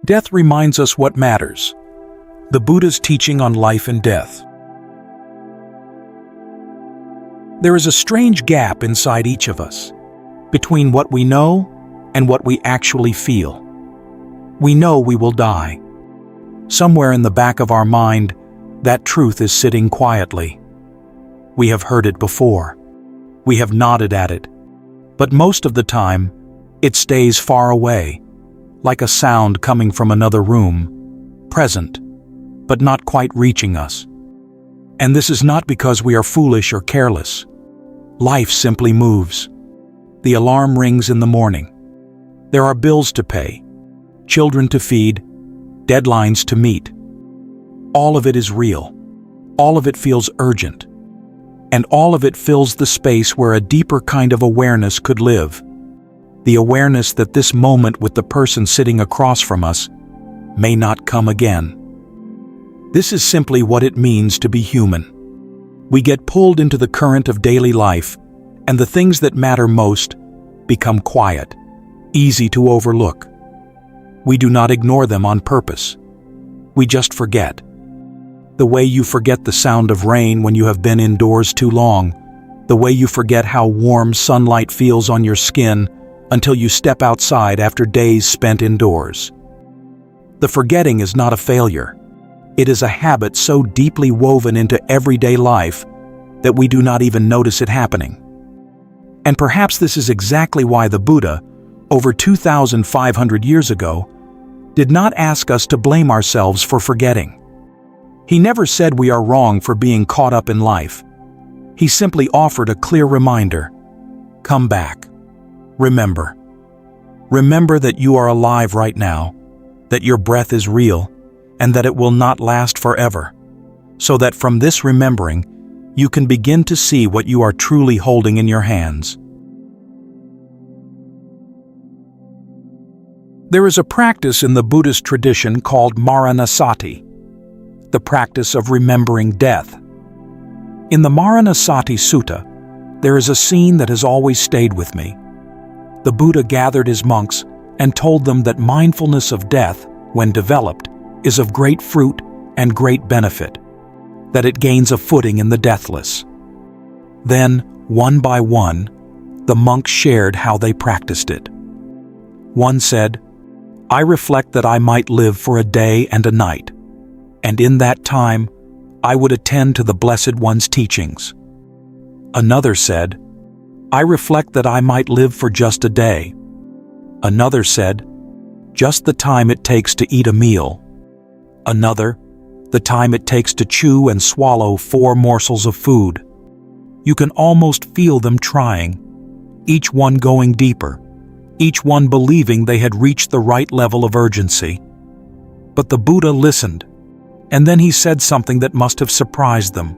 Death reminds us what matters. The Buddha's teaching on life and death. There is a strange gap inside each of us, between what we know and what we actually feel. We know we will die. Somewhere in the back of our mind, that truth is sitting quietly. We have heard it before. We have nodded at it. But most of the time, it stays far away, like a sound coming from another room, present, but not quite reaching us. And this is not because we are foolish or careless. Life simply moves. The alarm rings in the morning. There are bills to pay, children to feed, deadlines to meet. All of it is real. All of it feels urgent. And all of it fills the space where a deeper kind of awareness could live. The awareness that this moment with the person sitting across from us may not come again. This is simply what it means to be human. We get pulled into the current of daily life, and the things that matter most become quiet, easy to overlook. We do not ignore them on purpose. We just forget. The way you forget the sound of rain when you have been indoors too long, the way you forget how warm sunlight feels on your skin until you step outside after days spent indoors. The forgetting is not a failure. It is a habit so deeply woven into everyday life that we do not even notice it happening. And perhaps this is exactly why the Buddha, over 2,500 years ago, did not ask us to blame ourselves for forgetting. He never said we are wrong for being caught up in life. He simply offered a clear reminder. Come back. Remember. Remember that you are alive right now, that your breath is real, and that it will not last forever, so that from this remembering, you can begin to see what you are truly holding in your hands. There is a practice in the Buddhist tradition called Maranasati, the practice of remembering death. In the Maranasati Sutta, there is a scene that has always stayed with me. The Buddha gathered his monks and told them that mindfulness of death, when developed, is of great fruit and great benefit, that it gains a footing in the deathless. Then, one by one, the monks shared how they practiced it. One said, "I reflect that I might live for a day and a night, and in that time I would attend to the Blessed One's teachings." Another said, "I reflect that I might live for just a day." Another said, "Just the time it takes to eat a meal." Another, "The time it takes to chew and swallow 4 morsels of food." You can almost feel them trying, each one going deeper, each one believing they had reached the right level of urgency. But the Buddha listened, and then he said something that must have surprised them.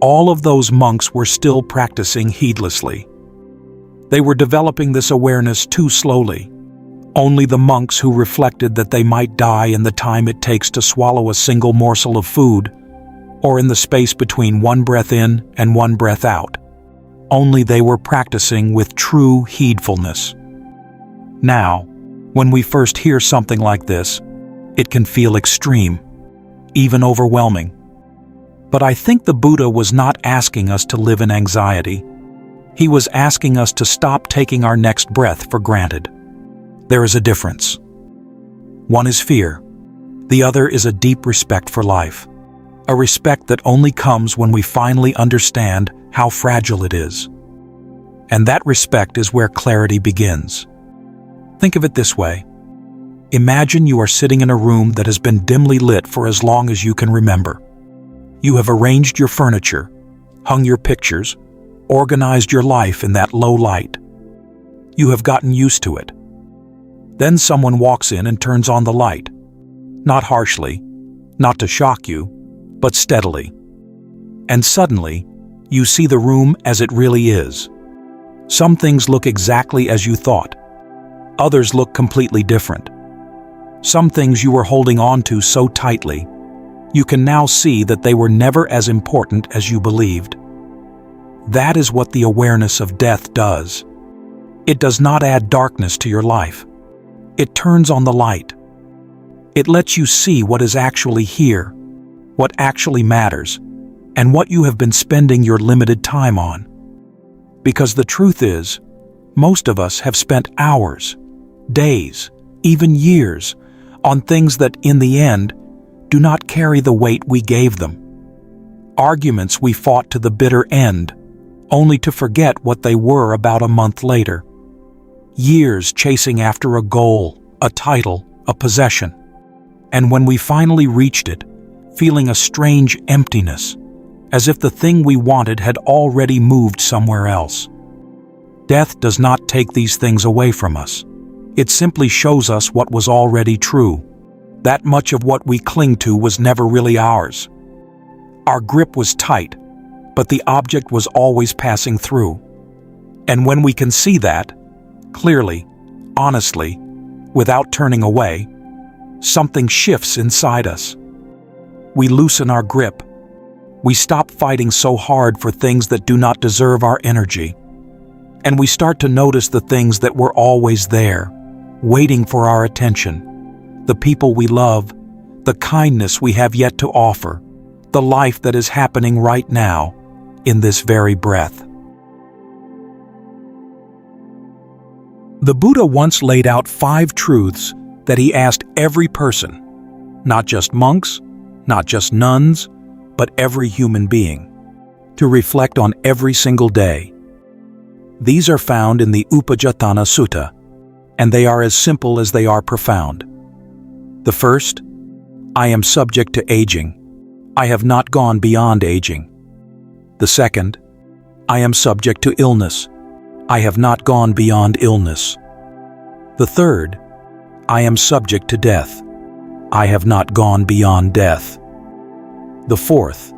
All of those monks were still practicing heedlessly. They were developing this awareness too slowly. Only the monks who reflected that they might die in the time it takes to swallow a single morsel of food, or in the space between one breath in and one breath out. Only they were practicing with true heedfulness. Now, when we first hear something like this, it can feel extreme, even overwhelming. But I think the Buddha was not asking us to live in anxiety. He was asking us to stop taking our next breath for granted. There is a difference. One is fear. The other is a deep respect for life. A respect that only comes when we finally understand how fragile it is. And that respect is where clarity begins. Think of it this way. Imagine you are sitting in a room that has been dimly lit for as long as you can remember. You have arranged your furniture, hung your pictures, organized your life in that low light. You have gotten used to it. Then someone walks in and turns on the light. Not harshly, not to shock you, but steadily. And suddenly, you see the room as it really is. Some things look exactly as you thought. Others look completely different. Some things you were holding on to so tightly, you can now see that they were never as important as you believed. That is what the awareness of death does. It does not add darkness to your life. It turns on the light. It lets you see what is actually here, what actually matters, and what you have been spending your limited time on. Because the truth is, most of us have spent hours, days, even years, on things that, in the end, do not carry the weight we gave them. Arguments we fought to the bitter end, only to forget what they were about a month later. Years chasing after a goal, a title, a possession. And when we finally reached it, feeling a strange emptiness, as if the thing we wanted had already moved somewhere else. Death does not take these things away from us. It simply shows us what was already true. That much of what we cling to was never really ours. Our grip was tight, but the object was always passing through. And when we can see that, clearly, honestly, without turning away, something shifts inside us. We loosen our grip. We stop fighting so hard for things that do not deserve our energy. And we start to notice the things that were always there, waiting for our attention. The people we love, the kindness we have yet to offer, the life that is happening right now, in this very breath. The Buddha once laid out 5 truths that he asked every person, not just monks, not just nuns, but every human being, to reflect on every single day. These are found in the Upajjhana Sutta, and they are as simple as they are profound. The first, I am subject to aging. I have not gone beyond aging. The second, I am subject to illness. I have not gone beyond illness. The third, I am subject to death. I have not gone beyond death. The fourth,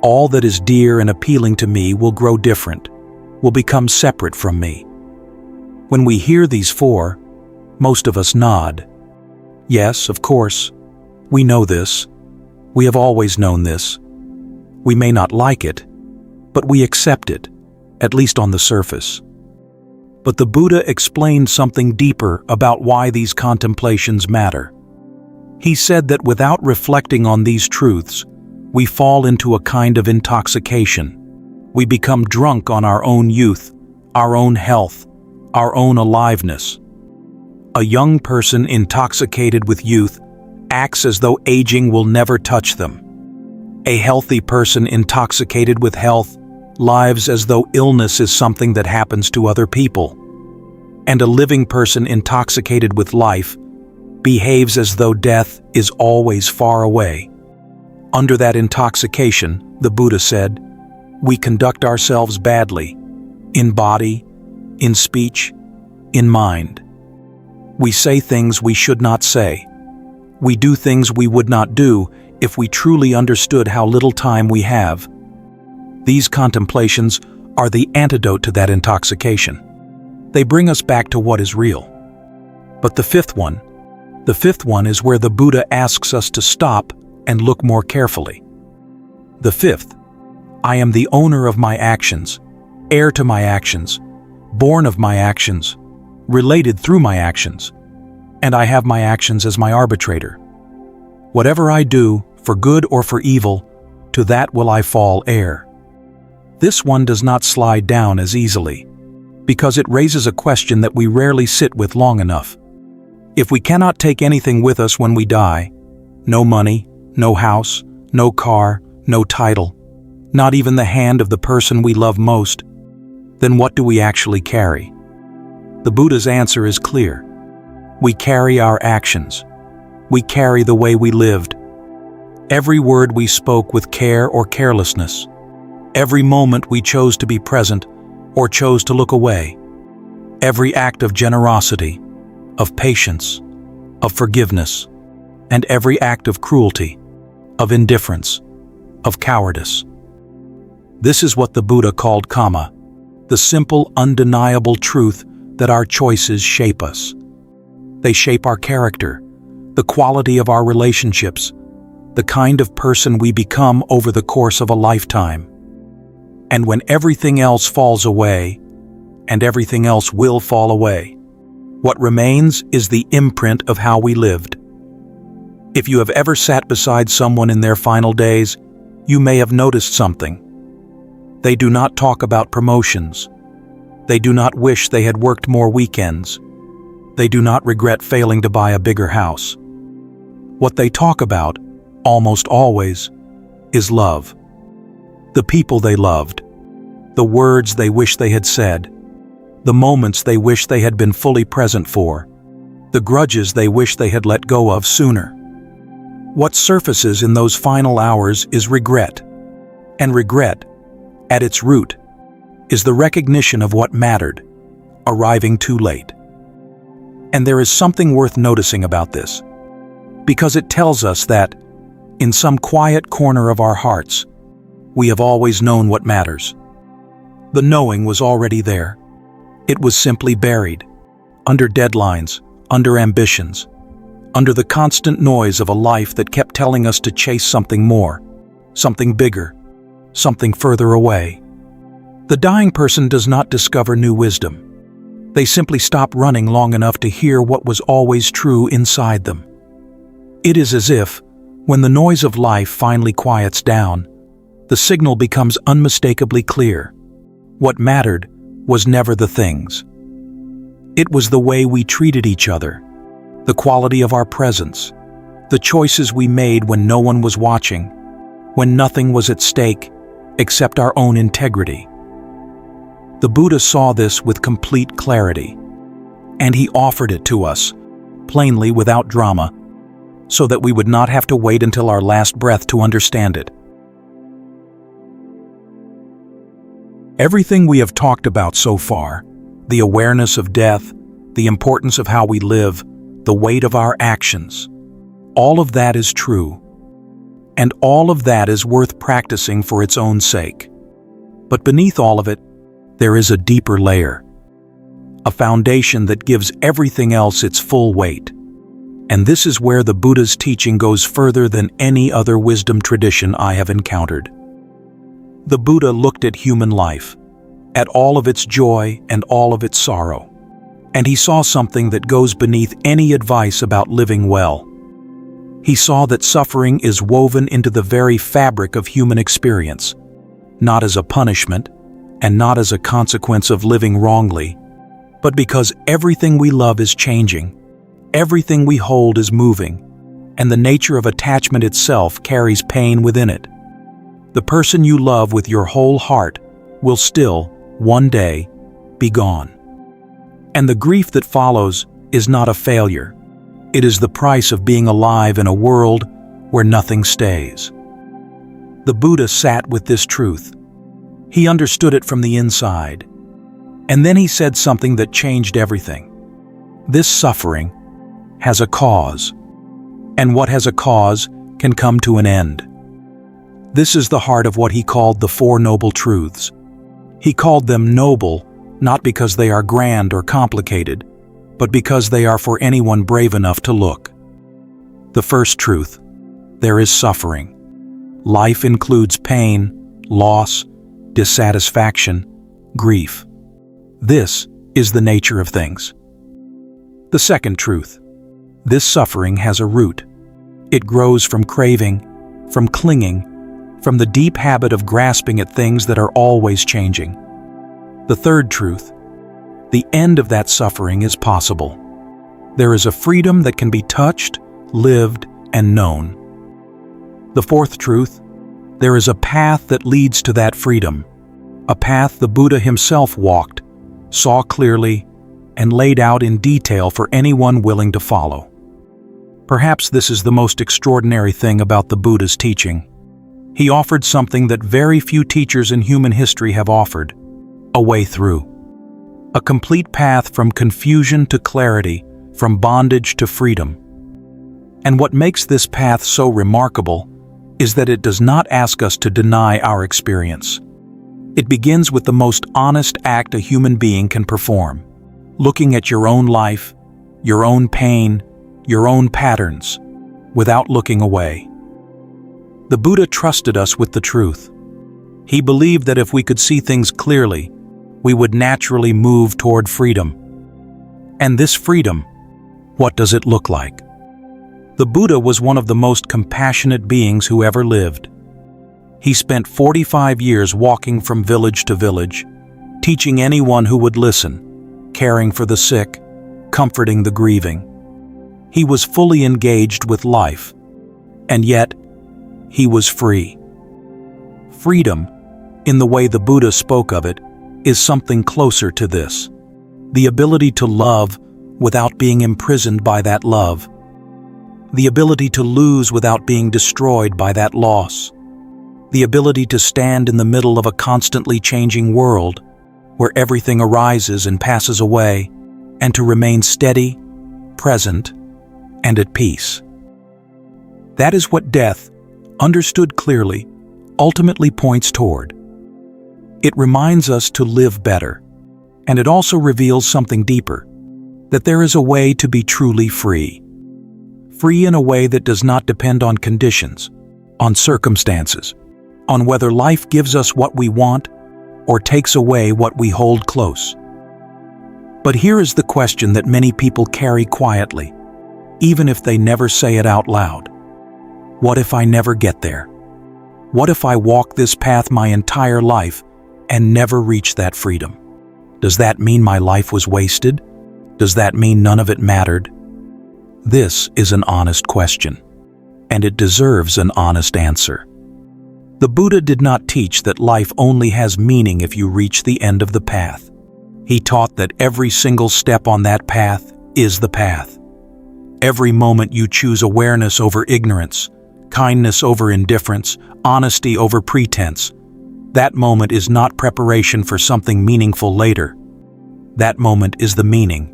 all that is dear and appealing to me will grow different, will become separate from me. When we hear these 4, most of us nod. Yes, of course, we know this. We have always known this. We may not like it, but we accept it, at least on the surface. But the Buddha explained something deeper about why these contemplations matter. He said that without reflecting on these truths, we fall into a kind of intoxication. We become drunk on our own youth, our own health, our own aliveness. A young person intoxicated with youth acts as though aging will never touch them. A healthy person intoxicated with health lives as though illness is something that happens to other people. And a living person intoxicated with life behaves as though death is always far away. Under that intoxication, the Buddha said, we conduct ourselves badly, in body, in speech, in mind. We say things we should not say. We do things we would not do if we truly understood how little time we have. These contemplations are the antidote to that intoxication. They bring us back to what is real. But the fifth one is where the Buddha asks us to stop and look more carefully. The fifth, I am the owner of my actions, heir to my actions, born of my actions, related through my actions, and I have my actions as my arbitrator. Whatever I do, for good or for evil, to that will I fall heir. This one does not slide down as easily, because it raises a question that we rarely sit with long enough. If we cannot take anything with us when we die, no money, no house, no car, no title, not even the hand of the person we love most, then what do we actually carry? The Buddha's answer is clear. We carry our actions. We carry the way we lived. Every word we spoke with care or carelessness. Every moment we chose to be present or chose to look away. Every act of generosity, of patience, of forgiveness, and every act of cruelty, of indifference, of cowardice. This is what the Buddha called karma, the simple, undeniable truth that our choices shape us. They shape our character, the quality of our relationships, the kind of person we become over the course of a lifetime. And when everything else falls away, and everything else will fall away, what remains is the imprint of how we lived. If you have ever sat beside someone in their final days, you may have noticed something. They do not talk about promotions. They do not wish they had worked more weekends. They do not regret failing to buy a bigger house. What they talk about, almost always, is love. The people they loved, the words they wish they had said, the moments they wish they had been fully present for, the grudges they wish they had let go of sooner. What surfaces in those final hours is regret, and regret, at its root, is the recognition of what mattered, arriving too late. And there is something worth noticing about this, because it tells us that, in some quiet corner of our hearts, we have always known what matters. The knowing was already there. It was simply buried, under deadlines, under ambitions, under the constant noise of a life that kept telling us to chase something more, something bigger, something further away. The dying person does not discover new wisdom. They simply stop running long enough to hear what was always true inside them. It is as if, when the noise of life finally quiets down, the signal becomes unmistakably clear. What mattered was never the things. It was the way we treated each other, the quality of our presence, the choices we made when no one was watching, when nothing was at stake except our own integrity. The Buddha saw this with complete clarity, and he offered it to us, plainly without drama, so that we would not have to wait until our last breath to understand it. Everything we have talked about so far, the awareness of death, the importance of how we live, the weight of our actions, all of that is true. And all of that is worth practicing for its own sake. But beneath all of it, there is a deeper layer, a foundation that gives everything else its full weight. And this is where the Buddha's teaching goes further than any other wisdom tradition I have encountered. The Buddha looked at human life, at all of its joy and all of its sorrow, and he saw something that goes beneath any advice about living well. He saw that suffering is woven into the very fabric of human experience, not as a punishment and not as a consequence of living wrongly, but because everything we love is changing, everything we hold is moving, and the nature of attachment itself carries pain within it. The person you love with your whole heart will still, one day, be gone. And the grief that follows is not a failure. It is the price of being alive in a world where nothing stays. The Buddha sat with this truth. He understood it from the inside. And then he said something that changed everything. This suffering has a cause, and what has a cause can come to an end. This is the heart of what he called the Four Noble Truths. He called them noble, not because they are grand or complicated, but because they are for anyone brave enough to look. The first truth: there is suffering. Life includes pain, loss, dissatisfaction, grief. This is the nature of things. The second truth: this suffering has a root. It grows from craving, from clinging, from the deep habit of grasping at things that are always changing. The third truth: the end of that suffering is possible. There is a freedom that can be touched, lived, and known. The fourth truth: there is a path that leads to that freedom, a path the Buddha himself walked, saw clearly, and laid out in detail for anyone willing to follow. Perhaps this is the most extraordinary thing about the Buddha's teaching. He offered something that very few teachers in human history have offered: a way through. A complete path from confusion to clarity, from bondage to freedom. And what makes this path so remarkable is that it does not ask us to deny our experience. It begins with the most honest act a human being can perform: looking at your own life, your own pain, your own patterns, without looking away. The Buddha trusted us with the truth. He believed that if we could see things clearly, we would naturally move toward freedom. And this freedom, what does it look like? The Buddha was one of the most compassionate beings who ever lived. He spent 45 years walking from village to village, teaching anyone who would listen, caring for the sick, comforting the grieving. He was fully engaged with life, and yet he was free. Freedom, in the way the Buddha spoke of it, is something closer to this. The ability to love without being imprisoned by that love. The ability to lose without being destroyed by that loss. The ability to stand in the middle of a constantly changing world, where everything arises and passes away, and to remain steady, present, and at peace. That is what death, understood clearly, ultimately points toward. It reminds us to live better, and it also reveals something deeper, that there is a way to be truly free. Free in a way that does not depend on conditions, on circumstances, on whether life gives us what we want or takes away what we hold close. But here is the question that many people carry quietly, even if they never say it out loud. What if I never get there? What if I walk this path my entire life and never reach that freedom? Does that mean my life was wasted? Does that mean none of it mattered? This is an honest question, and it deserves an honest answer. The Buddha did not teach that life only has meaning if you reach the end of the path. He taught that every single step on that path is the path. Every moment you choose awareness over ignorance, kindness over indifference, honesty over pretense, that moment is not preparation for something meaningful later. That moment is the meaning.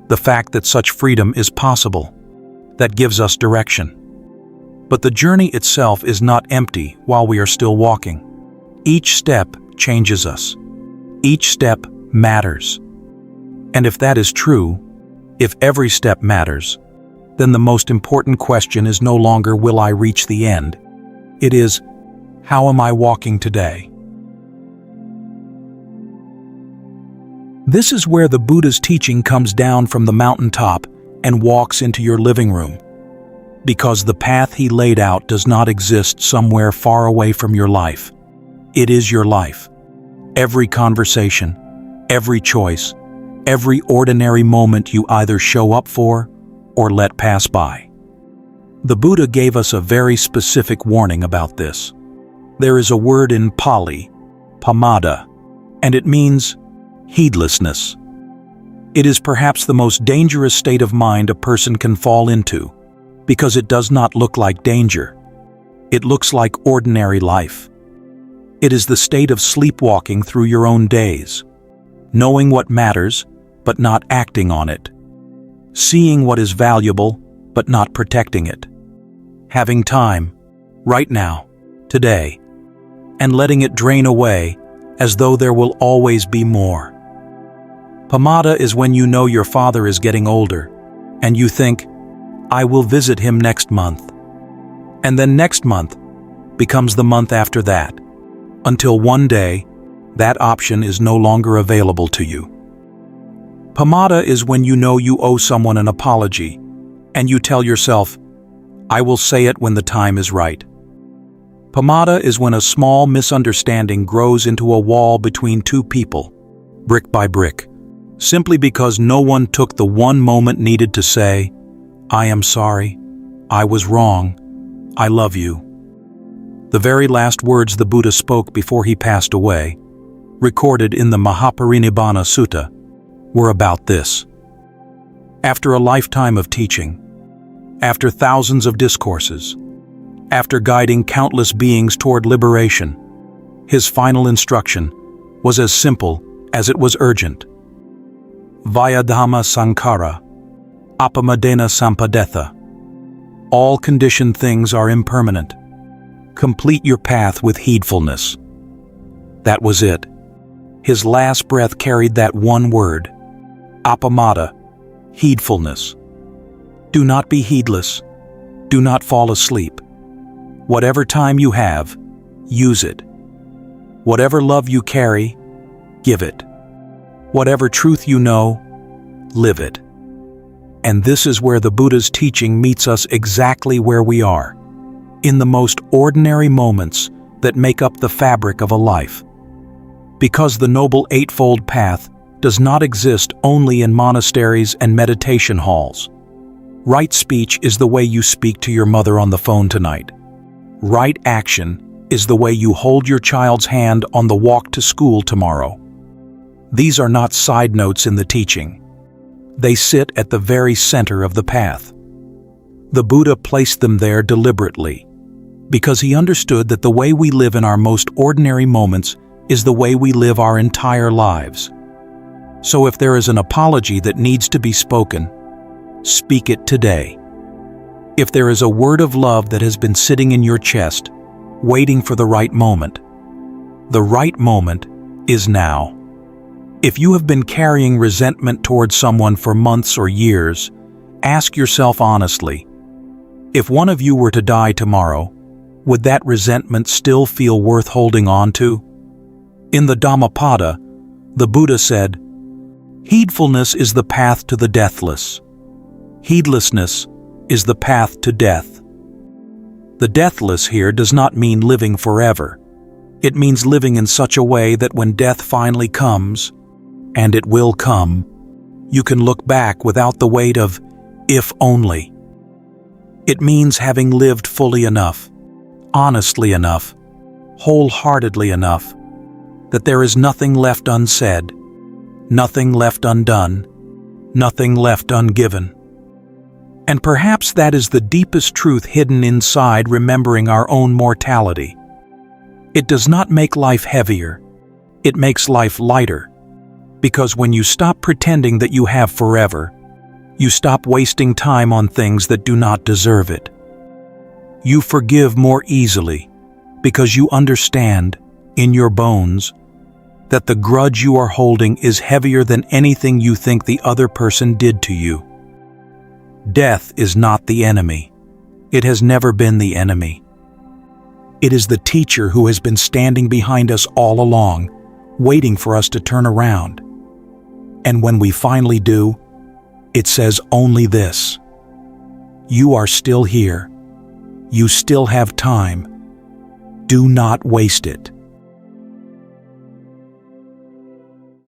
The fact that such freedom is possible, that gives us direction. But the journey itself is not empty while we are still walking. Each step changes us. Each step matters. And if that is true, if every step matters, then the most important question is no longer will I reach the end? It is, how am I walking today? This is where the Buddha's teaching comes down from the mountaintop and walks into your living room. Because the path he laid out does not exist somewhere far away from your life. It is your life. Every conversation, every choice, every ordinary moment you either show up for or let pass by. The Buddha gave us a very specific warning about this. There is a word in Pali, pamada, and it means heedlessness. It is perhaps the most dangerous state of mind a person can fall into, because it does not look like danger. It looks like ordinary life. It is the state of sleepwalking through your own days, knowing what matters, but not acting on it, seeing what is valuable, but not protecting it, having time, right now, today, and letting it drain away as though there will always be more. Pamada is when you know your father is getting older, and you think, I will visit him next month. And then next month becomes the month after that, until one day, that option is no longer available to you. Pamada is when you know you owe someone an apology, and you tell yourself, I will say it when the time is right. Pamada is when a small misunderstanding grows into a wall between two people, brick by brick, simply because no one took the one moment needed to say, I am sorry, I was wrong, I love you. The very last words the Buddha spoke before he passed away, recorded in the Mahaparinibbana Sutta, were about this. After a lifetime of teaching, after thousands of discourses, after guiding countless beings toward liberation, his final instruction was as simple as it was urgent. Vayadhamma sankhara, apamadena sampadetha. All conditioned things are impermanent. Complete your path with heedfulness. That was it. His last breath carried that one word, apamada, heedfulness. Do not be heedless. Do not fall asleep. Whatever time you have, use it. Whatever love you carry, give it. Whatever truth you know, live it. And this is where the Buddha's teaching meets us exactly where we are, in the most ordinary moments that make up the fabric of a life. Because the Noble Eightfold Path does not exist only in monasteries and meditation halls. Right speech is the way you speak to your mother on the phone tonight. Right action is the way you hold your child's hand on the walk to school tomorrow. These are not side notes in the teaching. They sit at the very center of the path. The Buddha placed them there deliberately, because he understood that the way we live in our most ordinary moments is the way we live our entire lives. So if there is an apology that needs to be spoken, speak it today. If there is a word of love that has been sitting in your chest, waiting for the right moment is now. If you have been carrying resentment towards someone for months or years, ask yourself honestly, if one of you were to die tomorrow, would that resentment still feel worth holding on to? In the Dhammapada, the Buddha said, "Heedfulness is the path to the deathless. Heedlessness is the path to death." The deathless here does not mean living forever. It means living in such a way that when death finally comes, and it will come, you can look back without the weight of "if only." It means having lived fully enough, honestly enough, wholeheartedly enough, that there is nothing left unsaid, nothing left undone, nothing left ungiven. And perhaps that is the deepest truth hidden inside remembering our own mortality. It does not make life heavier, it makes life lighter, because when you stop pretending that you have forever, you stop wasting time on things that do not deserve it. You forgive more easily because you understand, in your bones, that the grudge you are holding is heavier than anything you think the other person did to you. Death is not the enemy. It has never been the enemy. It is the teacher who has been standing behind us all along, waiting for us to turn around. And when we finally do, it says only this: you are still here. You still have time. Do not waste it.